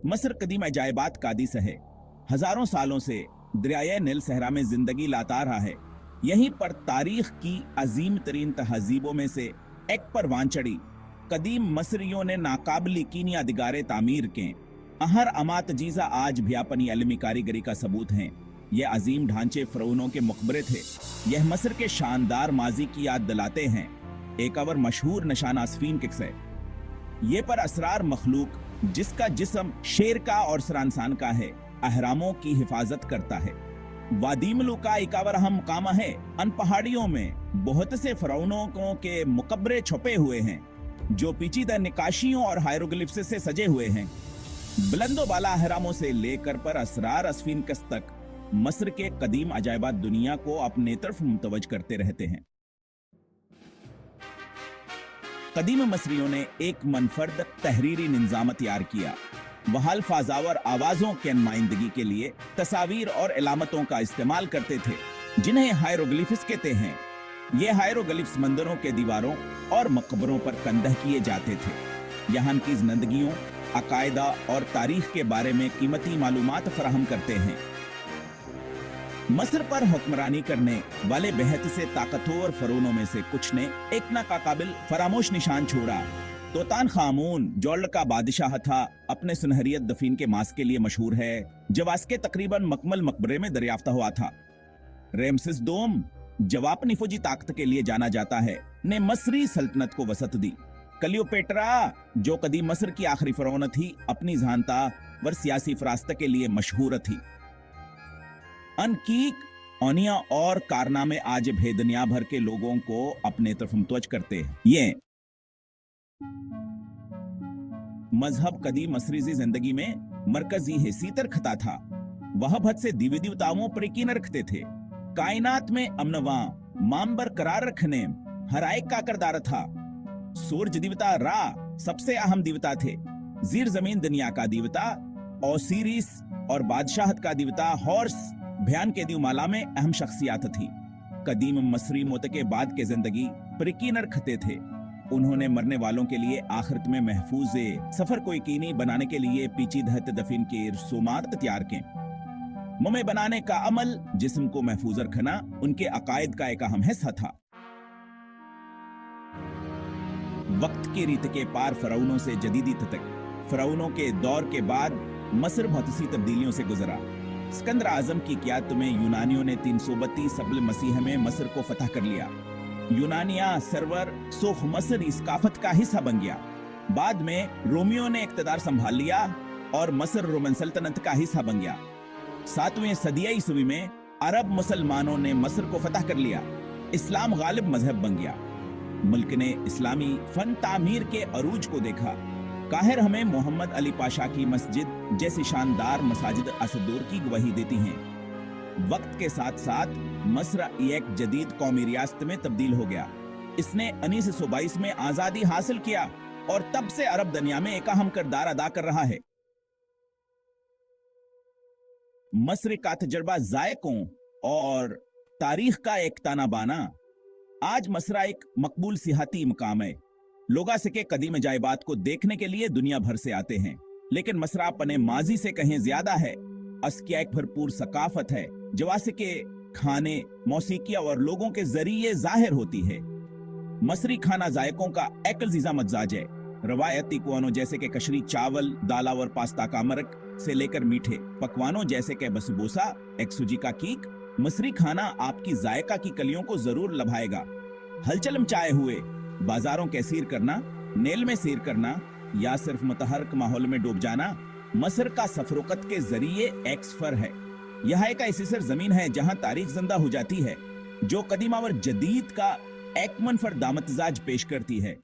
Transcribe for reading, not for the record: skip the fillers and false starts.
मस्र कदीम अजायबात का हदीस है। हजारों सालों से दरियाए नील सहरा में जिंदगी लाता रहा है। यहीं पर तारीख की अजीम तरीन तहजीबों में से एक पर वान चढ़ी। कदीम मसरियों ने नाकाबली कीनिया दिगारे तामीर के अहर अमात जीजा आज भी अपनी अलमी कारीगरी का सबूत हैं। ये अजीम ढांचे फ़िरौनों के मकबरे थे। यह मस्र के शानदार माजी की याद दिलाते हैं। एक और मशहूर निशान आसफीन किस्से ये पर असरार मखलूक जिसका जिस्म शेर का और सर इंसान का है, अहरामों की हिफाजत करता है। वादीमलू का इकावर अहम मुकामा है। अन पहाड़ियों में बहुत से फ़िरौनों के मुकबरे छुपे हुए हैं जो पेचीदा निकाशियों और हायरोग्लिफ्स से सजे हुए हैं। बुलंदो बाला अहरामों से लेकर पर असरार असफीन कस तक मस्र के कदीम अजायबात दुनिया को अपने तरफ मुतवज करते रहते हैं। कदीम मसरियों ने एक मनफर्द तहरीरी निज़ाम तैयार किया। वह अल्फाज़ावर आवाज़ों के नुमाइंदगी के लिए तस्वीर और इलामतों का इस्तेमाल करते थे जिन्हें हायरोग्लिफ्स कहते हैं। ये हायरोग्लिफ्स मंदिरों के दीवारों और मकबरों पर कंदह किए जाते थे। यहाँ की जिंदगियों, अकायदा और तारीख के बारे में कीमती मालूमात फराहम करते हैं। मस्र पर हुक्मरानी करने वाले बेहद से ताकतवर फ़िरौनों में से कुछ ने एक नाकाबिल फरामोश निशान छोड़ा। तूतानखामून जोल्ड का बादशाह था, अपने सुनहरियत दफीन के मांस के लिए मशहूर है, जवास के तकरीबन मकमल मकबरे में दरियाफ्ता हुआ था। रेमसिस दोम जवाब निफोजी ताकत के लिए जाना जाता है, ने मसरी सल्तनत को वसत दी। क्लियोपेट्रा जो कदीम मस्र की आखिरी फ़िरौन थी, अपनी जानता वर सियासी फरास्त के लिए मशहूर थी। अनकीक, ओनिया और कारनामे आज भी दुनिया भर के लोगों को अपने तरफ मुतवज करते हैं। ये मजहब कदीम मसरी जिंदगी में मरकजी हैसियत रखता था। वह भद से दिव्य देवताओं पर यकीन रखते थे। कायनात में अमनवा माम बरकरार रखने हर एक का करदार था। सूरज देवता रा सबसे अहम देवता थे। जीर जमीन दुनिया का देवता ओसिरिस और बादशाहत का देवता हॉर्स बयान के दिवमाला में अहम शख्सियत थी। कदीम मसरी मौत के बाद के जिंदगी पर यकीन रखते थे। उन्होंने मरने वालों के लिए आखिरत में महफूज सफर को यकीनी बनाने के लिए पेचीदा दफीन के रसूमात तैयार के। मुमे बनाने का अमल जिस्म को महफूज रखना उनके अकायद का एक अहम हिस्सा था। वक्त की रीत के पार फ़िरौनों से जदीदी तक फ़िरौनों के दौर के बाद मस्र बहुत सी तब्दीलियों से गुजरा। सिकंदर आजम की क़ियादत में यूनानियों ने 332 कब्ल मसीह में मस्र को फतह कर लिया। यूनानिया सरवर सोख मस्र इस काफत का हिस्सा बन गया। बाद में रोमियों ने इक़्तिदार संभाल लिया और मस्र रोमन सल्तनत का हिस्सा बन गया। 7वीं सदी ईस्वी में अरब मुसलमानों ने मस्र को फतह कर लिया। इस्लाम गालिब मजहब बन गया। मुल्क ने इस्लामी फन तामीर के अरूज को देखा। काहिर हमें मोहम्मद अली पाशा की मस्जिद जैसी शानदार मसाजिद असदूर की गवाही देती हैं। वक्त के साथ साथ मस्र एक जदीद कौमी रियासत में तब्दील हो गया। इसने 1922 में आज़ादी हासिल किया और तब से अरब दुनिया में एक अहम किरदार अदा कर रहा है। मस्र का तजर्बा जायकों और तारीख का एक ताना बाना। आज मस्र एक मकबूल सियाहती मकाम है। लोग सके कदीम अजायबात को देखने के लिए दुनिया भर से आते हैं। लेकिन मस्र अपने माजी से कहीं ज्यादा है। अस्किया एक भरपूर सकाफत है, जवासे के खाने, मौसीकिया और लोगों के जरिए जाहिर होती है। मसरी खाना जायकों का एक लजीजा मजाज है। रवायती पकवानों जैसे के कशरी चावल, दाला और पास्ता का मरक से लेकर मीठे पकवानों जैसे के बसबोसा, एक सूजी का केक, मसरी खाना आपकी जायका की कलियों को जरूर लभाएगा। हलचल मचाए हुए बाजारों के सीर करना, नेल में सीर करना या सिर्फ मुतहरक माहौल में डूब जाना मस्र का सफरुकत के जरिए एक सफर है। यह एक ऐसी सरजमीन है जहां तारीख जिंदा हो जाती है, जो कदीमा और जदीद का एक मुनफरद दामतजाज पेश करती है।